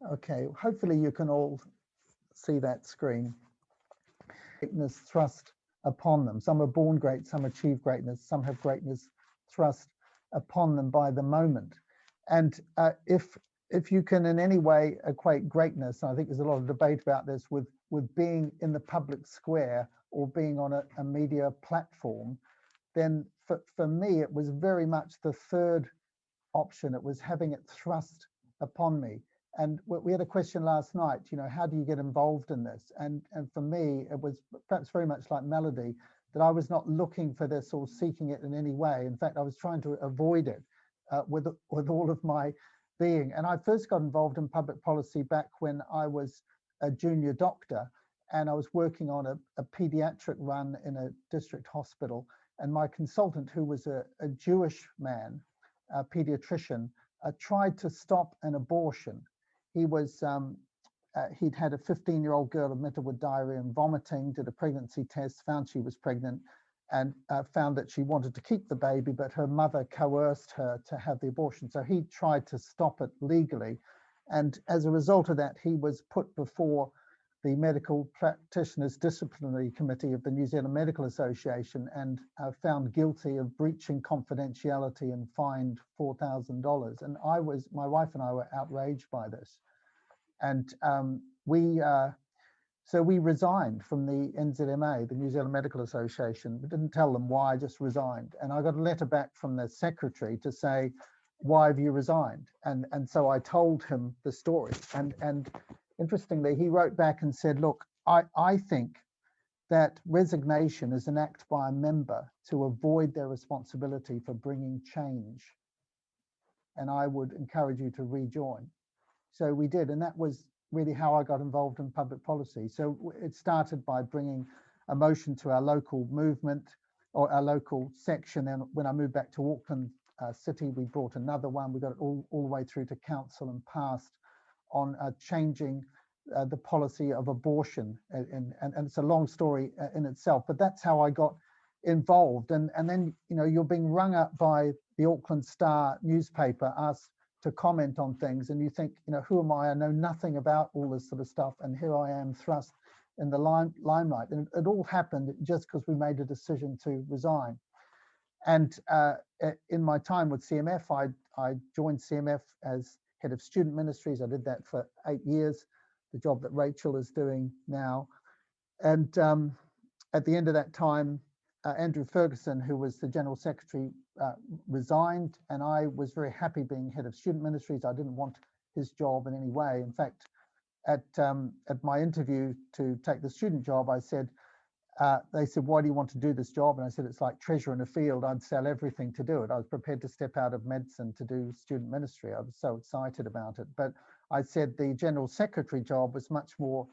Okay, hopefully you can all see that screen. Greatness thrust upon them. Some are born great, some achieve greatness, some have greatness thrust upon them by the moment. And if you can in any way equate greatness, I think there's a lot of debate about this, with being in the public square or being on a media platform, then for me it was very much the third option. It was having it thrust upon me. And we had a question last night, how do you get involved in this? And for me, it was perhaps very much like Melody, that I was not looking for this or seeking it in any way. In fact, I was trying to avoid it with all of my being. And I first got involved in public policy back when I was a junior doctor, and I was working on a pediatric run in a district hospital. And my consultant, who was a Jewish man, a pediatrician, tried to stop an abortion. He was he'd had a 15-year-old girl admitted with diarrhea and vomiting, did a pregnancy test, found she was pregnant, and found that she wanted to keep the baby, but her mother coerced her to have the abortion. So he tried to stop it legally. And as a result of that, he was put before the Medical Practitioners Disciplinary Committee of the New Zealand Medical Association and found guilty of breaching confidentiality and fined $4,000. And my wife and I were outraged by this. And so we resigned from the NZMA, the New Zealand Medical Association. We didn't tell them why, I just resigned. And I got a letter back from the secretary to say, why have you resigned? And so I told him the story. And interestingly, he wrote back and said, look, I think that resignation is an act by a member to avoid their responsibility for bringing change. And I would encourage you to rejoin. So we did, and that was really how I got involved in public policy. So it started by bringing a motion to our local movement or our local section. And when I moved back to Auckland City, we brought another one. We got it all the way through to council and passed on changing the policy of abortion. And it's a long story in itself, but that's how I got involved. And then, you're being rung up by the Auckland Star newspaper, asked to comment on things, and you think, who am I? I know nothing about all this sort of stuff, and here I am thrust in the limelight. And it all happened just because we made a decision to resign. And in my time with CMF, I joined CMF as head of student ministries. I did that for 8 years, the job that Rachel is doing now. And at the end of that time, Andrew Ferguson, who was the General Secretary, resigned, and I was very happy being head of student ministries. I didn't want his job in any way. In fact, at my interview to take the student job, I said, they said, why do you want to do this job? And I said, it's like treasure in a field. I'd sell everything to do it. I was prepared to step out of medicine to do student ministry. I was so excited about it. But I said the General Secretary job was much more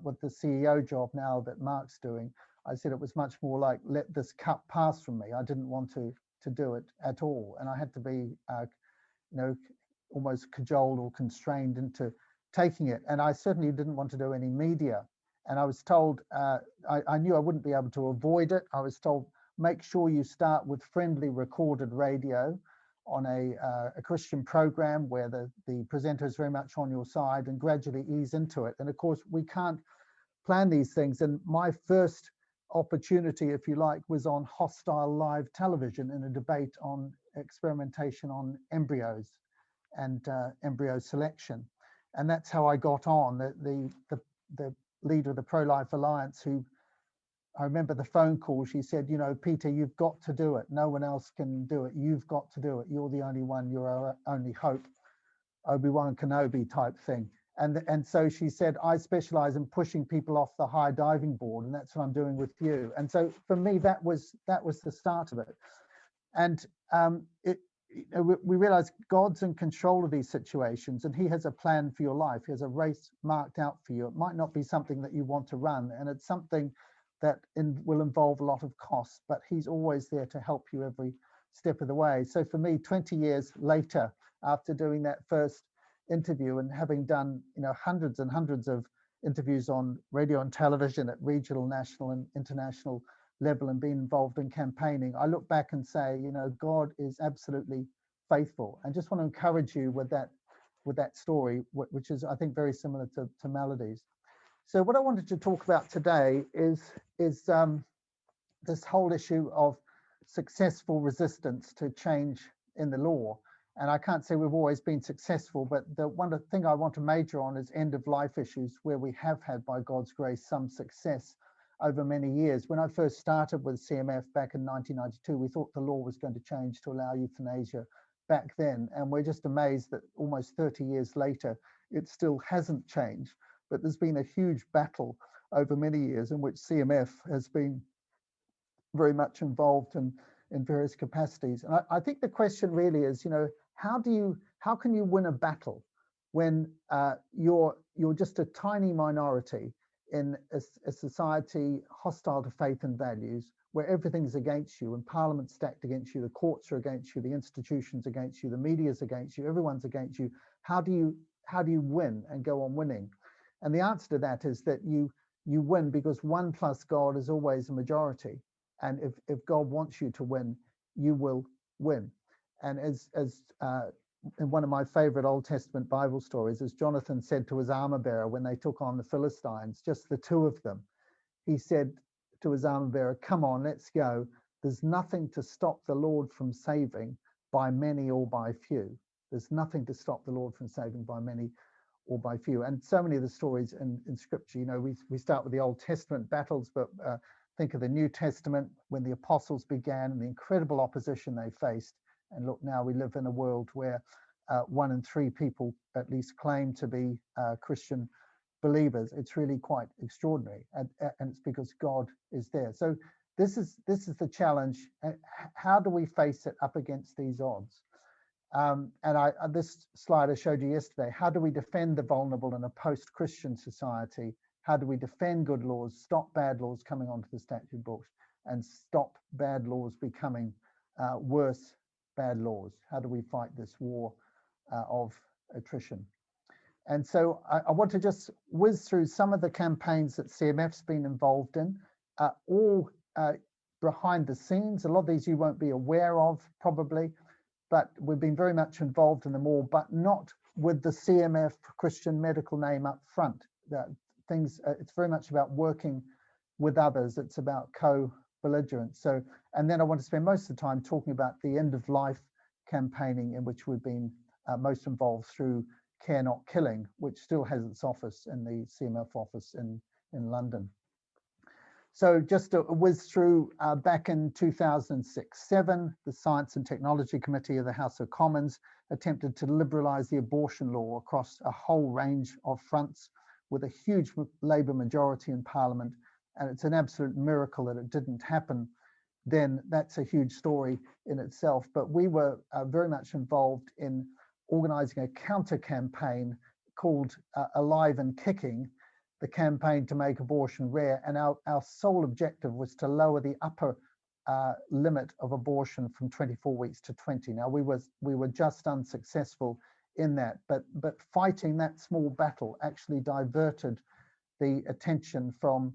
with the CEO job now that Mark's doing. I said it was much more like, let this cup pass from me. I didn't want to do it at all. And I had to be, almost cajoled or constrained into taking it. And I certainly didn't want to do any media. And I was told, I knew I wouldn't be able to avoid it. I was told, make sure you start with friendly recorded radio on a Christian program where the presenter is very much on your side, and gradually ease into it. And of course, we can't plan these things. And my first opportunity, if you like, was on hostile live television in a debate on experimentation on embryos and embryo selection. And that's how I got on. The leader of the Pro-Life Alliance, who I remember the phone call, she said, Peter, you've got to do it. No one else can do it. You've got to do it. You're the only one. You're our only hope. Obi-Wan Kenobi type thing. And so she said, I specialize in pushing people off the high diving board, and that's what I'm doing with you. And so for me, that was the start of it. And we realize God's in control of these situations, and he has a plan for your life. He has a race marked out for you. It might not be something that you want to run, and it's something that will involve a lot of costs, but he's always there to help you every step of the way. So for me, 20 years later, after doing that first interview and having done hundreds and hundreds of interviews on radio and television at regional, national and international level, and being involved in campaigning, I look back and say, God is absolutely faithful. And just want to encourage you with that with that story, which is, I think, very similar to Melody's. So what I wanted to talk about today is this whole issue of successful resistance to change in the law. And I can't say we've always been successful, but the one thing I want to major on is end of life issues, where we have had, by God's grace, some success over many years. When I first started with CMF back in 1992, we thought the law was going to change to allow euthanasia back then. And we're just amazed that almost 30 years later, it still hasn't changed. But there's been a huge battle over many years in which CMF has been very much involved in various capacities. And I think the question really is, how can you win a battle when you're just a tiny minority in a society hostile to faith and values, where everything's against you and Parliament's stacked against you, the courts are against you, the institutions against you, the media's against you, everyone's against you. How do you win and go on winning? And the answer to that is that you win because 1 plus God is always a majority. And if God wants you to win, you will win. And as in one of my favorite Old Testament Bible stories, as Jonathan said to his armor bearer when they took on the Philistines, just the two of them, he said to his armor bearer, "Come on, let's go. There's nothing to stop the Lord from saving by many or by few." There's nothing to stop the Lord from saving by many or by few. And so many of the stories in Scripture, we start with the Old Testament battles, but think of the New Testament when the apostles began and the incredible opposition they faced. And look, now we live in a world where 1 in 3 people at least claim to be Christian believers. It's really quite extraordinary, and it's because God is there. So this is the challenge. How do we face it up against these odds? And this slide I showed you yesterday. How do we defend the vulnerable in a post-Christian society? How do we defend good laws, stop bad laws coming onto the statute books, and stop bad laws becoming worse bad laws? How do we fight this war of attrition? And so I want to just whiz through some of the campaigns that CMF's been involved in, all behind the scenes. A lot of these you won't be aware of probably, but we've been very much involved in them all, but not with the CMF Christian medical name up front. It's very much about working with others. It's about co-belligerence. So, and then I want to spend most of the time talking about the end of life campaigning, in which we've been most involved through Care Not Killing, which still has its office in the CMF office in London. So just to whiz through, back in 2006-07, the Science and Technology Committee of the House of Commons attempted to liberalise the abortion law across a whole range of fronts, with a huge Labour majority in Parliament. And it's an absolute miracle that it didn't happen then. That's a huge story in itself. But we were very much involved in organising a counter campaign called Alive and Kicking, the campaign to make abortion rare. And our sole objective was to lower the upper limit of abortion from 24 weeks to 20. Now we were just unsuccessful in that, but fighting that small battle actually diverted the attention from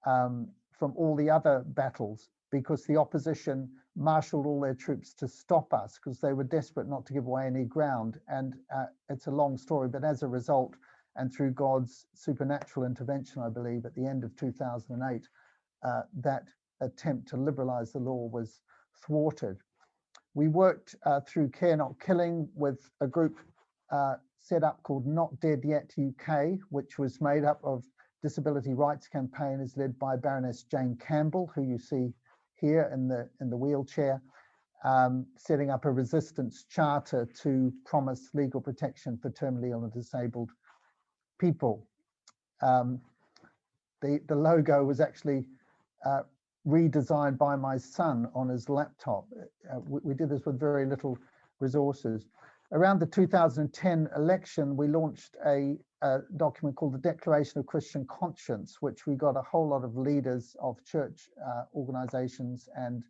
all the other battles, because the opposition marshaled all their troops to stop us because they were desperate not to give away any ground. And it's a long story, but as a result, and through God's supernatural intervention, I believe, at the end of 2008, that attempt to liberalise the law was thwarted. We worked through Care Not Killing with a group set up called Not Dead Yet UK, which was made up of disability rights campaigners led by Baroness Jane Campbell, who you see here in the wheelchair, setting up a resistance charter to promise legal protection for terminally ill and disabled people. The logo was actually redesigned by my son on his laptop. We did this with very little resources. Around the 2010 election, we launched a document called the Declaration of Christian Conscience, which we got a whole lot of leaders of church organizations and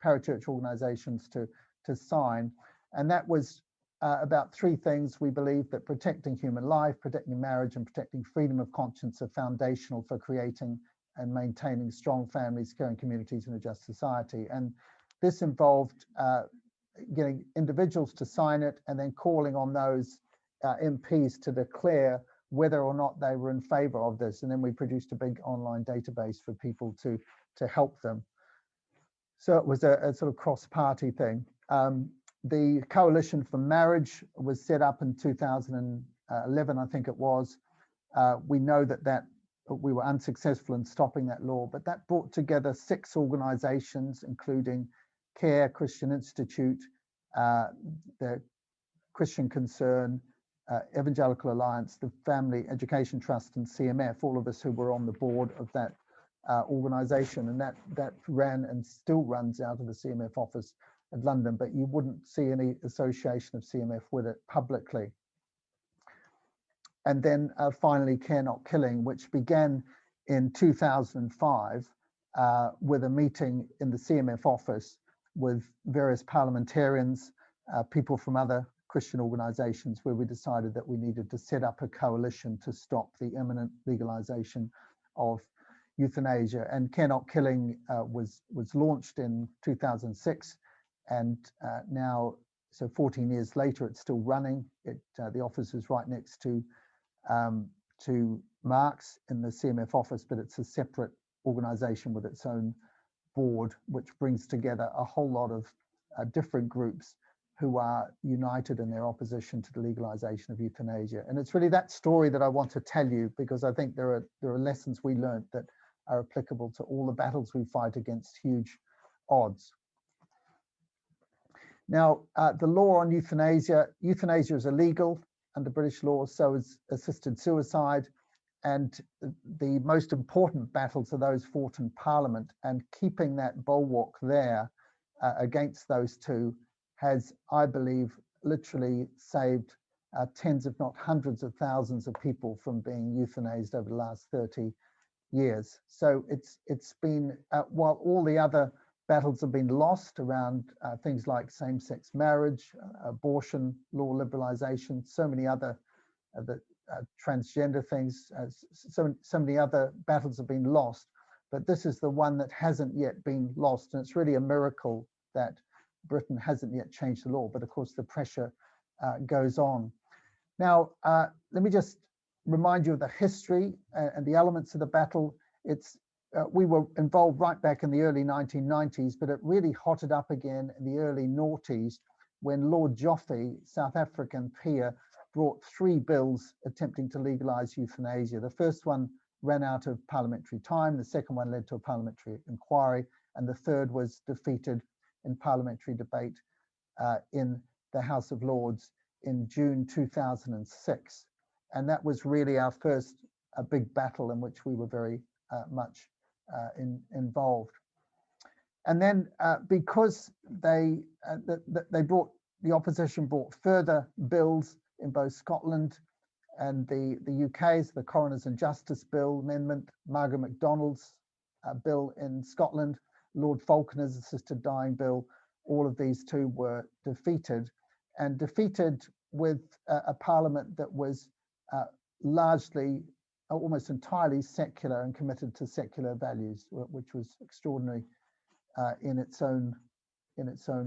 parachurch organizations to sign. And that was about 3 things. We believe that protecting human life, protecting marriage, and protecting freedom of conscience are foundational for creating and maintaining strong families, caring communities, and a just society. And this involved getting individuals to sign it and then calling on those MPs to declare whether or not they were in favour of this, and then we produced a big online database for people to help them. So it was a sort of cross-party thing. The Coalition for Marriage was set up in 2011, I think it was. We know that we were unsuccessful in stopping that law, but that brought together 6 organisations, including CARE, Christian Institute, the Christian Concern, Evangelical Alliance, the Family Education Trust, and CMF, all of us who were on the board of that organisation, and that ran and still runs out of the CMF office at London, but you wouldn't see any association of CMF with it publicly. And then finally, Care Not Killing, which began in 2005 with a meeting in the CMF office with various parliamentarians, people from other Christian organisations, where we decided that we needed to set up a coalition to stop the imminent legalisation of euthanasia. And Care Not Killing was launched in 2006, and now, so 14 years later, it's still running. The office is right next to Mark's in the CMF office, but it's a separate organisation with its own board, which brings together a whole lot of different groups who are united in their opposition to the legalisation of euthanasia. And it's really that story that I want to tell you, because I think there are lessons we learned that are applicable to all the battles we fight against huge odds. Now, the law on euthanasia is illegal under British law, so is assisted suicide. And the most important battles are those fought in Parliament, and keeping that bulwark there against those two has, I believe, literally saved tens, if not hundreds of thousands of people from being euthanized over the last 30 years. So it's been, while all the other battles have been lost around things like same-sex marriage, abortion, law liberalisation, so many other transgender things, so many other battles have been lost, but this is the one that hasn't yet been lost. And it's really a miracle that Britain hasn't yet changed the law, but of course the pressure goes on. Now, let me just remind you of the history and the elements of the battle. We were involved right back in the early 1990s, but it really hotted up again in the early noughties when Lord Joffe, South African peer, brought 3 bills attempting to legalise euthanasia. The first one ran out of parliamentary time, the second one led to a parliamentary inquiry, and the third was defeated in parliamentary debate in the House of Lords in June 2006. And that was really our first big battle in which we were very much involved. And then because the opposition brought further bills in both Scotland and the UK's, the Coroners and Justice Bill amendment, Margaret MacDonald's bill in Scotland, Lord Falconer's assisted dying bill, all of these two were defeated, and defeated with a parliament that was largely, almost entirely secular and committed to secular values, which was extraordinary in its own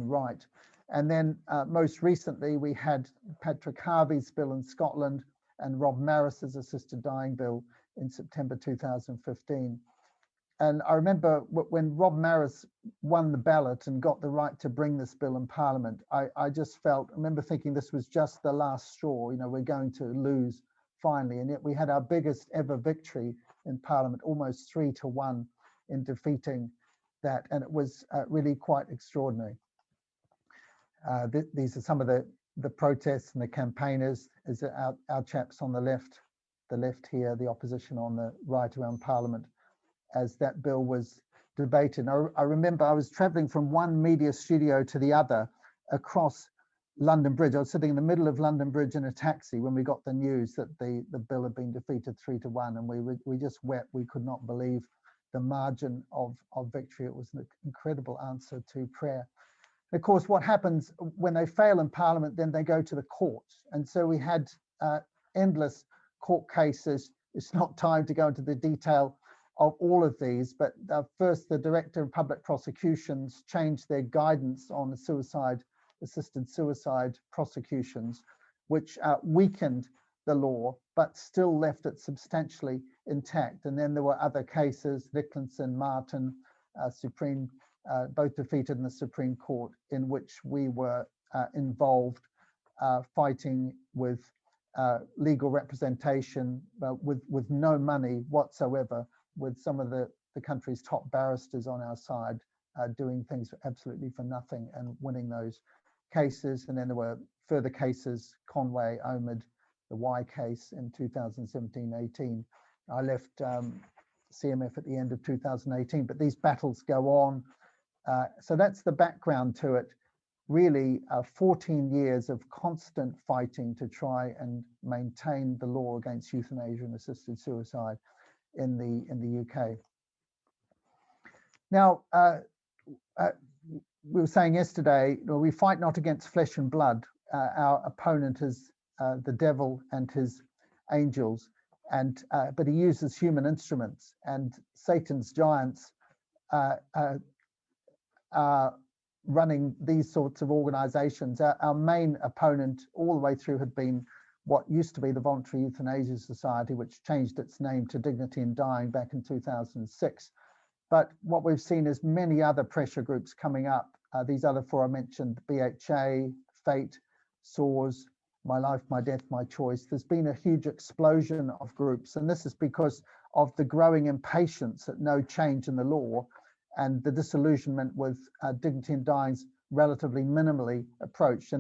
right. And then most recently, we had Patrick Harvey's bill in Scotland and Rob Marris's assisted dying bill in September 2015. And I remember when Rob Marris won the ballot and got the right to bring this bill in Parliament, I remember thinking this was just the last straw, we're going to lose finally. And yet we had our biggest ever victory in Parliament, almost 3-1 in defeating that. And it was really quite extraordinary. These are some of the protests and the campaigners. Is our chaps on the left here, the opposition on the right around Parliament, as that bill was debated. And I remember I was traveling from one media studio to the other across London Bridge. I was sitting in the middle of London Bridge in a taxi when we got the news that the bill had been defeated 3-1, and we just wept. We could not believe the margin of victory. It was an incredible answer to prayer. Of course, what happens when they fail in Parliament, then they go to the courts. And so we had endless court cases. It's not time to go into the detail of all of these, but first the Director of Public Prosecutions changed their guidance on assisted suicide prosecutions, which weakened the law, but still left it substantially intact. And then there were other cases, Wicklinson, Martin, both defeated in the Supreme Court, in which we were involved, fighting with legal representation, with no money whatsoever, with some of the country's top barristers on our side, doing things absolutely for nothing and winning those cases. And then there were further cases, Conway, Omid, the Y case in 2017-18. I left CMF at the end of 2018, but these battles go on. So that's the background to it. Really 14 years of constant fighting to try and maintain the law against euthanasia and assisted suicide in the UK. Now, we were saying yesterday, we fight not against flesh and blood. Our opponent is the devil and his angels, but he uses human instruments, and Satan's giants are running these sorts of organizations. Our main opponent all the way through had been what used to be the Voluntary Euthanasia Society, which changed its name to Dignity in Dying back in 2006. But what we've seen is many other pressure groups coming up. These other four I mentioned, BHA, Fate, SAWS, My Life, My Death, My Choice. There's been a huge explosion of groups, and this is because of the growing impatience at no change in the law and the disillusionment with Dignity in Dying's relatively minimalist approach.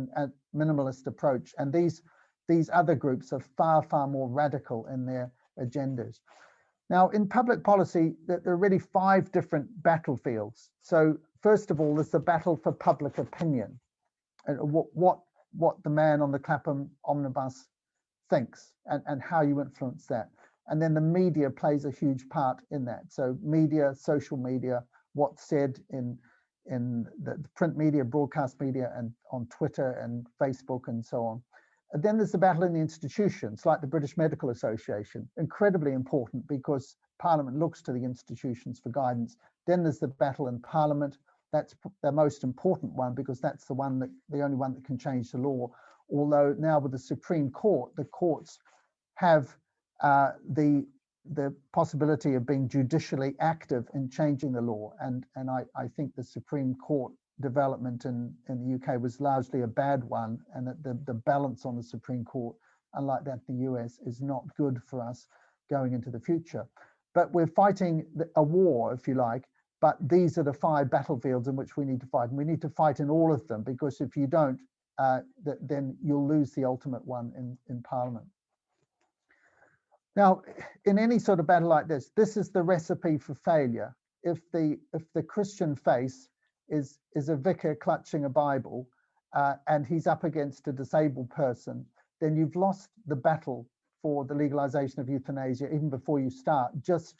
And these other groups are far, far more radical in their agendas. Now, in public policy, there are really 5 different battlefields. So first of all, there's the battle for public opinion, and what the man on the Clapham omnibus thinks and how you influence that. And then the media plays a huge part in that. So media, social media, what's said in the print media, broadcast media, and on Twitter and Facebook and so on. And then there's the battle in the institutions, like the British Medical Association, incredibly important because Parliament looks to the institutions for guidance. Then there's the battle in Parliament. That's the most important one because that's the only one that can change the law. Although now with the Supreme Court, the courts have the possibility of being judicially active in changing the law. And I think the Supreme Court development in the UK was largely a bad one, and that the balance on the Supreme Court, unlike that in the US, is not good for us going into the future. But we're fighting a war, if you like, but these are the 5 battlefields in which we need to fight. And we need to fight in all of them, because if you don't, then you'll lose the ultimate one in Parliament. Now, in any sort of battle like this is the recipe for failure. If the Christian face is a vicar clutching a Bible and he's up against a disabled person, then you've lost the battle for the legalization of euthanasia even before you start. Just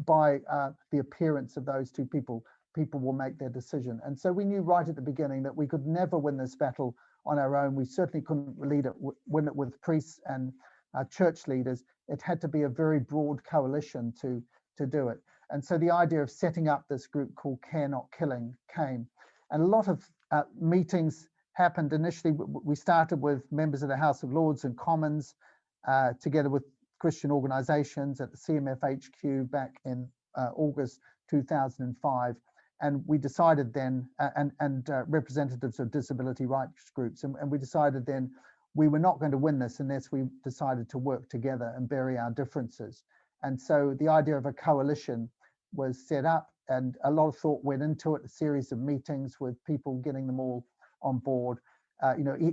by the appearance of those two people will make their decision. And so we knew right at the beginning that we could never win this battle on our own. We certainly couldn't win it with priests and church leaders. It had to be a very broad coalition to do it. And so the idea of setting up this group called Care Not Killing came. And a lot of meetings happened initially. We started with members of the House of Lords and Commons, together with Christian organizations at the CMF HQ back in August 2005. And we decided then, and representatives of disability rights groups, and we decided then we were not going to win this unless we decided to work together and bury our differences. And so the idea of a coalition was set up, and a lot of thought went into it, a series of meetings with people getting them all on board.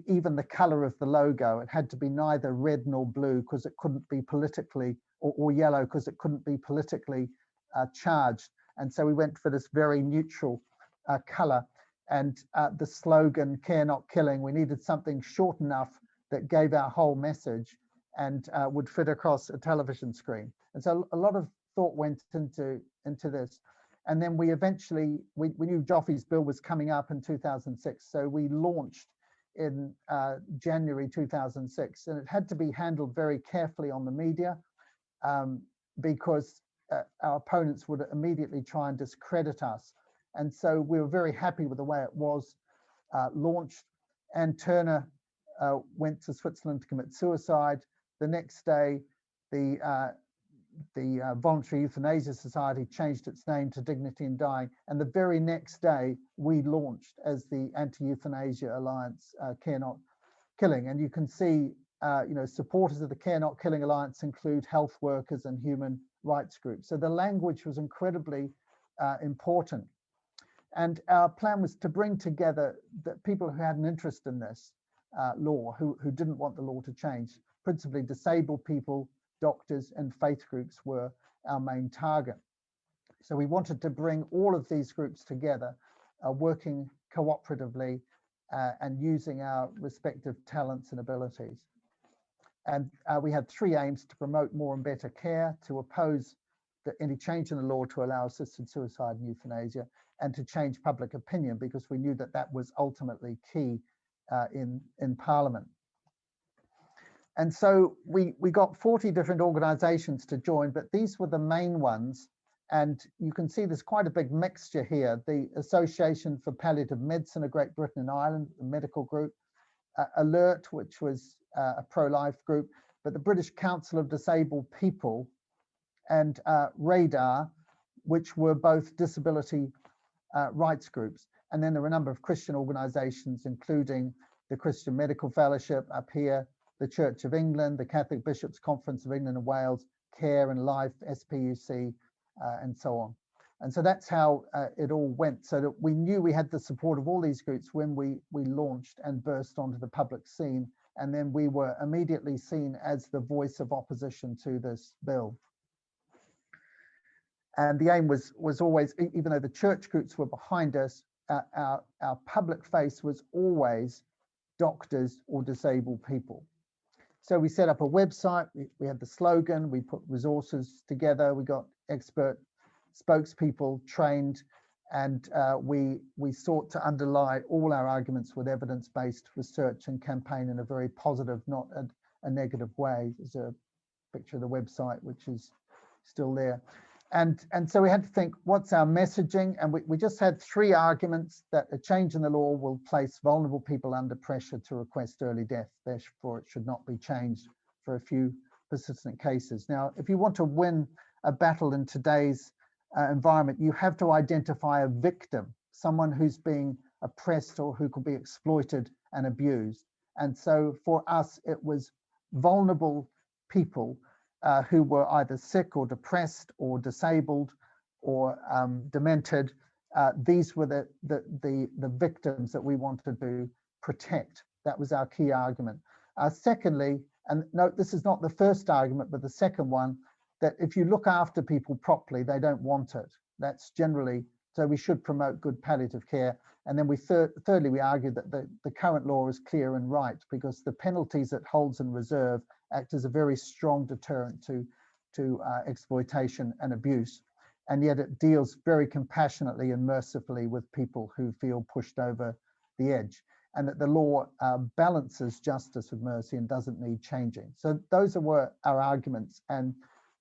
Even the color of the logo, it had to be neither red nor blue because it couldn't be politically, or yellow because it couldn't be politically charged. And so we went for this very neutral color. And the slogan, Care Not Killing, we needed something short enough that gave our whole message and would fit across a television screen. And so a lot of thought went into this. And then we eventually, we knew Joffrey's bill was coming up in 2006. So we launched in January 2006. And it had to be handled very carefully on the media because our opponents would immediately try and discredit us. And so we were very happy with the way it was launched. And Turner went to Switzerland to commit suicide. The next day, the Voluntary Euthanasia Society changed its name to Dignity in Dying. And the very next day, we launched as the Anti-Euthanasia Alliance, Care Not Killing. And you can see, supporters of the Care Not Killing Alliance include health workers and human rights groups. So the language was incredibly important. And our plan was to bring together the people who had an interest in this law, who didn't want the law to change. Principally disabled people, doctors, and faith groups were our main target. So we wanted to bring all of these groups together, working cooperatively and using our respective talents and abilities. And we had three aims: to promote more and better care, to oppose any change in the law to allow assisted suicide and euthanasia, and to change public opinion, because we knew that that was ultimately key in Parliament. And so we got 40 different organizations to join, but these were the main ones. And you can see there's quite a big mixture here. The Association for Palliative Medicine of Great Britain and Ireland, the medical group, Alert, which was a pro-life group, but the British Council of Disabled People, and Radar, which were both disability rights groups. And then there were a number of Christian organizations, including the Christian Medical Fellowship up here, the Church of England, the Catholic Bishops' Conference of England and Wales, Care and Life, SPUC, and so on. And so that's how it all went, so that we knew we had the support of all these groups when we launched and burst onto the public scene. And then we were immediately seen as the voice of opposition to this bill. And the aim was always, even though the church groups were behind us, our public face was always doctors or disabled people. So we set up a website, we had the slogan, we put resources together, we got expert spokespeople trained, and we sought to underlie all our arguments with evidence-based research and campaign in a very positive, not a negative way. There's a picture of the website, which is still there. And so we had to think, what's our messaging? And we just had three arguments: that a change in the law will place vulnerable people under pressure to request early death, therefore it should not be changed for a few persistent cases. Now, if you want to win a battle in today's environment, you have to identify a victim, someone who's being oppressed or who could be exploited and abused. And so for us, it was vulnerable people who were either sick or depressed or disabled or demented. These were the victims that we wanted to protect. That was our key argument. Secondly, and note, this is not the first argument, but the second one, that if you look after people properly, they don't want it. That's generally, so we should promote good palliative care. And then thirdly, we argued that the current law is clear and right, because the penalties it holds in reserve act as a very strong deterrent to exploitation and abuse. And yet it deals very compassionately and mercifully with people who feel pushed over the edge, and that the law balances justice with mercy and doesn't need changing. So those were our arguments, and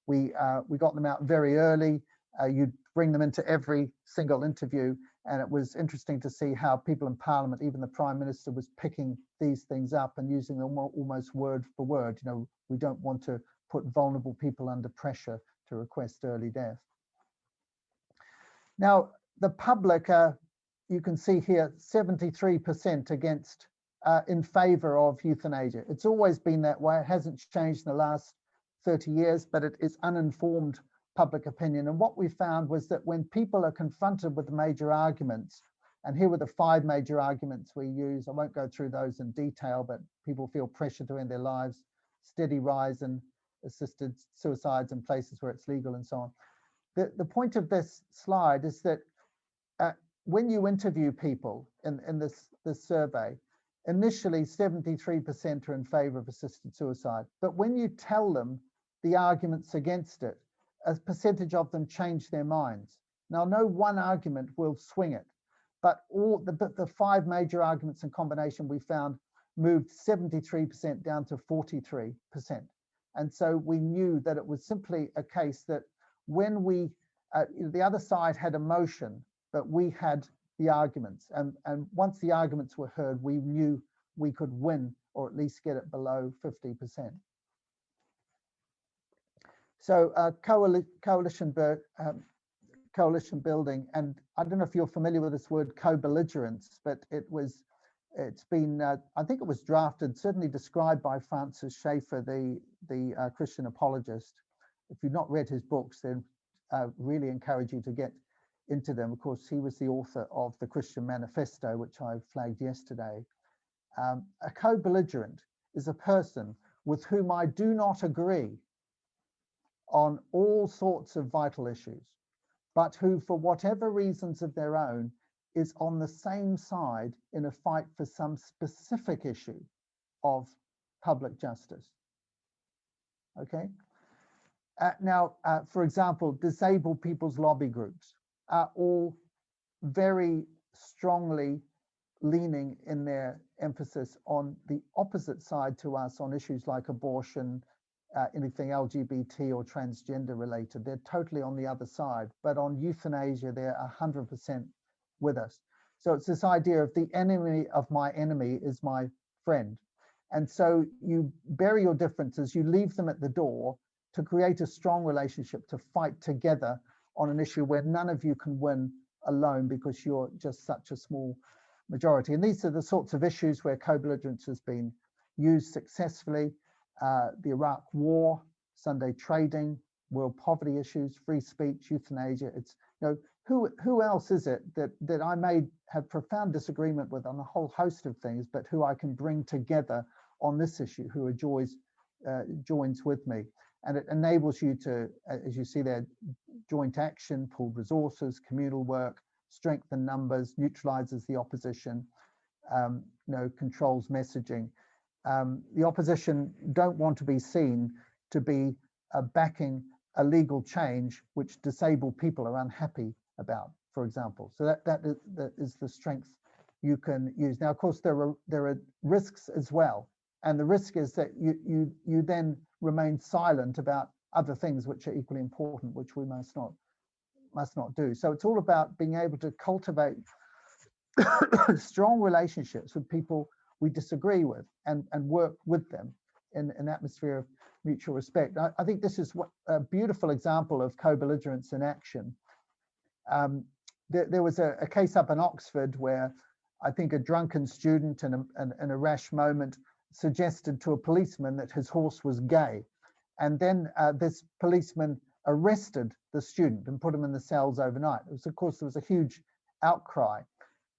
we got them out very early. You'd bring them into every single interview, and it was interesting to see how people in Parliament, even the Prime Minister, was picking these things up and using them almost word for word. You know, we don't want to put vulnerable people under pressure to request early death. Now, the public, you can see here, 73% against, in favor of euthanasia. It's always been that way. It hasn't changed in the last 30 years, but it is uninformed public opinion. And what we found was that when people are confronted with the major arguments, and here were the 5 major arguments we use, I won't go through those in detail, but people feel pressure to end their lives, steady rise in assisted suicides in places where it's legal, and so on. The point of this slide is that when you interview people in this survey, initially 73% are in favor of assisted suicide. But when you tell them the arguments against it, a percentage of them change their minds. Now, no one argument will swing it, but all the 5 major arguments in combination we found moved 73% down to 43%. And so we knew that it was simply a case that when we, the other side had emotion, but we had the arguments. And once the arguments were heard, we knew we could win or at least get it below 50%. So coalition building, and I don't know if you're familiar with this word co-belligerence, but it's been, I think it was drafted, certainly described by Francis Schaeffer, the Christian apologist. If you've not read his books, then really encourage you to get into them. Of course, he was the author of the Christian Manifesto, which I flagged yesterday. A co-belligerent is a person with whom I do not agree on all sorts of vital issues, but who, for whatever reasons of their own, is on the same side in a fight for some specific issue of public justice. Okay. Now, for example, disabled people's lobby groups are all very strongly leaning in their emphasis on the opposite side to us on issues like abortion, anything LGBT or transgender related. They're totally on the other side, but on euthanasia, they're 100% with us. So it's this idea of the enemy of my enemy is my friend. And so you bury your differences, you leave them at the door to create a strong relationship, to fight together on an issue where none of you can win alone because you're just such a small majority. And these are the sorts of issues where co-belligerence has been used successfully. The Iraq War, Sunday trading, world poverty issues, free speech, euthanasia. It's, you know, who else is it that I may have profound disagreement with on a whole host of things, but who I can bring together on this issue, who joins with me. And it enables you to, as you see there, joint action, pooled resources, communal work, strengthen numbers, neutralizes the opposition, controls messaging. The opposition don't want to be seen to be backing a legal change which disabled people are unhappy about, for example. So that is the strength you can use. Now, of course, there are risks as well. And the risk is that you then remain silent about other things which are equally important, which we must not do. So it's all about being able to cultivate strong relationships with people we disagree with and work with them in an atmosphere of mutual respect. I think this is a beautiful example of co-belligerence in action. There was a case up in Oxford where I think a drunken student in a rash moment suggested to a policeman that his horse was gay. And then this policeman arrested the student and put him in the cells overnight. Of course, there was a huge outcry.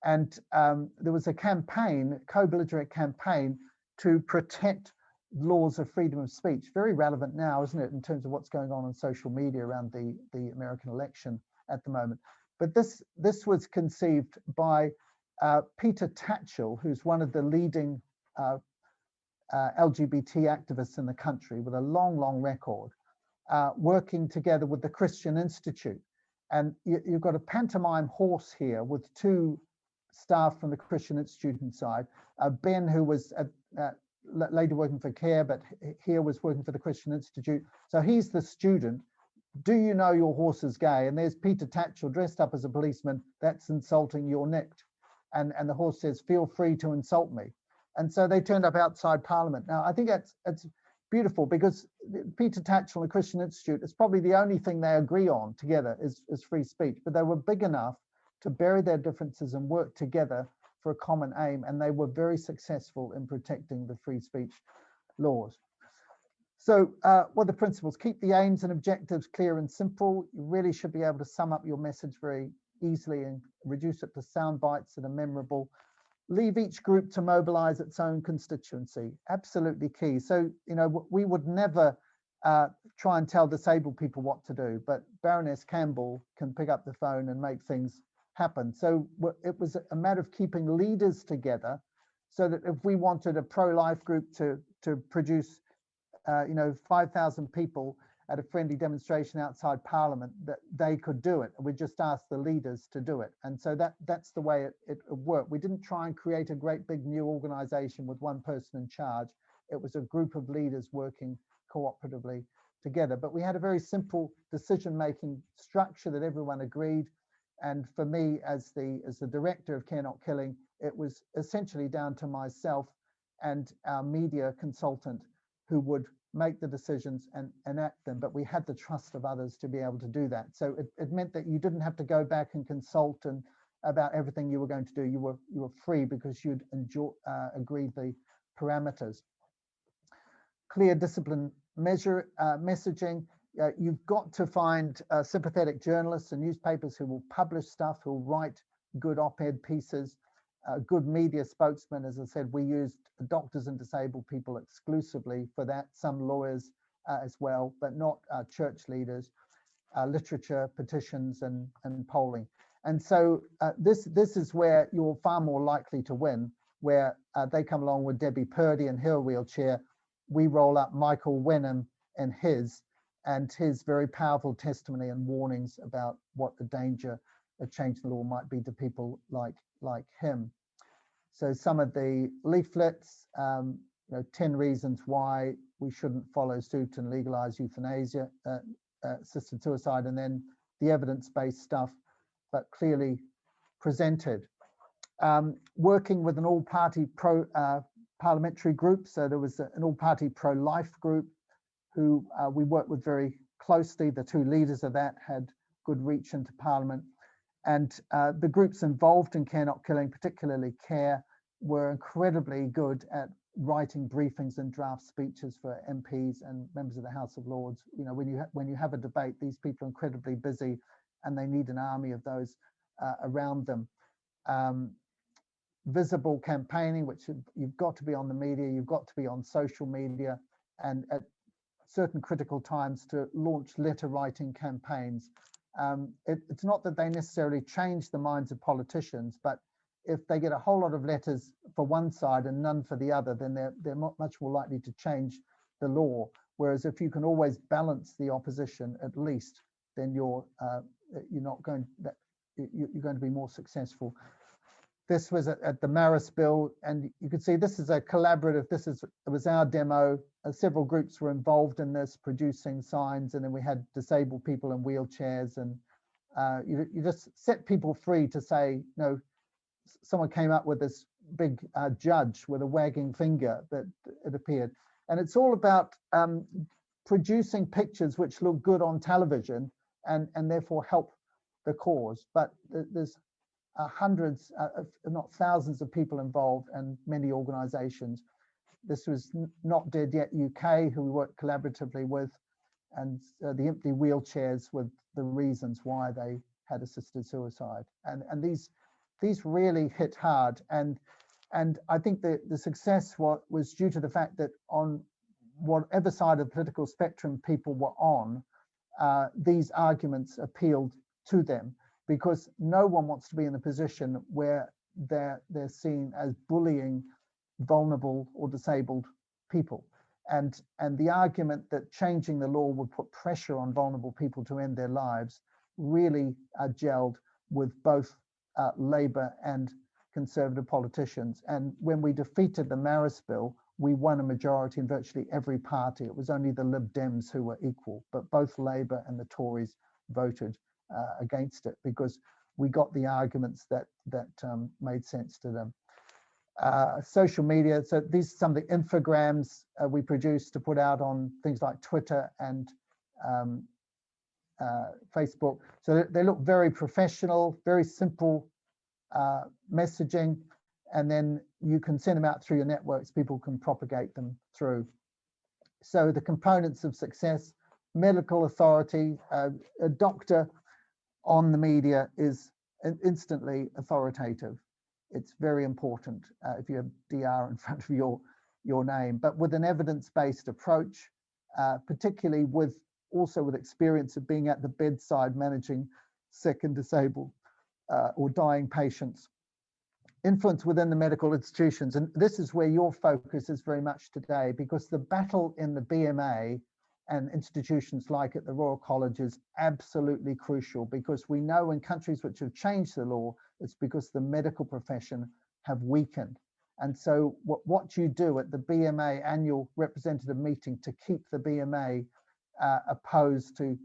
And there was a campaign, co-belligerent campaign, to protect laws of freedom of speech. Very relevant now, isn't it, in terms of what's going on social media around the American election at the moment. But this was conceived by Peter Tatchell, who's one of the leading LGBT activists in the country with a long record, working together with the Christian Institute. And you've got a pantomime horse here with two staff from the Christian Institute inside. Ben, who was later working for CARE, but here was working for the Christian Institute. So he's the student. Do you know your horse is gay? And there's Peter Tatchell dressed up as a policeman. That's insulting, you're nicked. And the horse says, feel free to insult me. And so they turned up outside Parliament. Now, I think it's beautiful because Peter Tatchell and the Christian Institute, it's probably the only thing they agree on together is free speech. But they were big enough to bury their differences and work together for a common aim. And they were very successful in protecting the free speech laws. So what are the principles? Keep the aims and objectives clear and simple. You really should be able to sum up your message very easily and reduce it to sound bites that are memorable. Leave each group to mobilize its own constituency. Absolutely key. So, we would never try and tell disabled people what to do, but Baroness Campbell can pick up the phone and make things happen. So it was a matter of keeping leaders together so that if we wanted a pro-life group to produce 5,000 people at a friendly demonstration outside Parliament, that they could do it. We just asked the leaders to do it. And so that's the way it worked. We didn't try and create a great big new organization with one person in charge. It was a group of leaders working cooperatively together. But we had a very simple decision-making structure that everyone agreed. And for me, as the director of Care Not Killing, it was essentially down to myself and our media consultant who would make the decisions and enact them, but we had the trust of others to be able to do that. So it meant that you didn't have to go back and consult and about everything you were going to do. You were free because you'd agreed the parameters. Clear discipline messaging. You've got to find sympathetic journalists and newspapers who will publish stuff, who will write good op-ed pieces, good media spokesmen. As I said, we used doctors and disabled people exclusively for that, some lawyers as well, but not church leaders, literature, petitions, and polling. And so this is where you're far more likely to win, where they come along with Debbie Purdy in her wheelchair. We roll up Michael Wenham and his very powerful testimony and warnings about what the danger of changing the law might be to people like him. So some of the leaflets, 10 reasons why we shouldn't follow suit and legalize euthanasia, assisted suicide, and then the evidence-based stuff, but clearly presented. Working with an all-party parliamentary group. So there was an all-party pro-life group who we worked with very closely. The two leaders of that had good reach into Parliament. And the groups involved in Care Not Killing, particularly CARE, were incredibly good at writing briefings and draft speeches for MPs and members of the House of Lords. You know, when you have a debate, these people are incredibly busy and they need an army of those around them. Visible campaigning, which you've got to be on the media, you've got to be on social media, and at certain critical times to launch letter writing campaigns. It's not that they necessarily change the minds of politicians, but if they get a whole lot of letters for one side and none for the other, then they're much more likely to change the law. Whereas if you can always balance the opposition, at least, then you're going to be more successful. This was at the Maris bill, and you can see this is a collaborative. It was our demo. Several groups were involved in this, producing signs, and then we had disabled people in wheelchairs, and you just set people free to say, no. Someone came up with this big judge with a wagging finger that it appeared, and it's all about producing pictures which look good on television and therefore help the cause. But there's hundreds, if not thousands, of people involved and many organisations. This was Not Dead Yet UK, who we worked collaboratively with, and the empty wheelchairs with the reasons why they had assisted suicide, and these really hit hard, and I think the success was due to the fact that on whatever side of the political spectrum people were on, these arguments appealed to them, because no one wants to be in a position where they're seen as bullying vulnerable or disabled people, and the argument that changing the law would put pressure on vulnerable people to end their lives really gelled with both Labour and Conservative politicians. And when we defeated the Maris bill, we won a majority in virtually every party. It was only the Lib Dems who were equal, but both Labour and the Tories voted against it because we got the arguments that made sense to them. Social media, so these are some of the infograms we produced to put out on things like Twitter and Facebook. So they look very professional, very simple messaging, and then you can send them out through your networks. People can propagate them through. So the components of success: medical authority. A doctor on the media is instantly authoritative. It's very important if you have DR in front of your name, but with an evidence-based approach, particularly also with experience of being at the bedside managing sick and disabled or dying patients. Influence within the medical institutions, and this is where your focus is very much today, because the battle in the BMA and institutions like at the Royal College is absolutely crucial, because we know in countries which have changed the law, it's because the medical profession have weakened. And so what you do at the BMA annual representative meeting to keep the BMA opposed to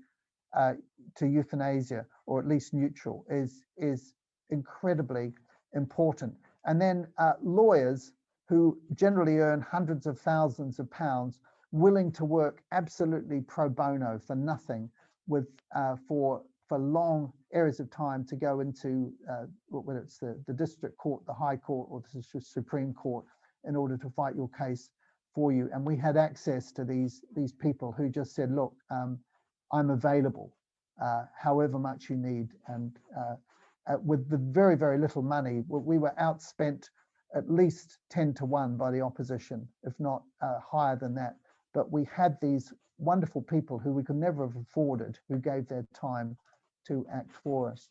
euthanasia, or at least neutral, is incredibly important. And then lawyers who generally earn hundreds of thousands of pounds, willing to work absolutely pro bono for nothing, with for long areas of time to go into whether it's the district court, the high court, or the Supreme Court, in order to fight your case for you. And we had access to these people who just said, look, I'm available however much you need. And with the very, very little money, we were outspent at least 10 to 1 by the opposition, if not higher than that. But we had these wonderful people who we could never have afforded, who gave their time to act for us.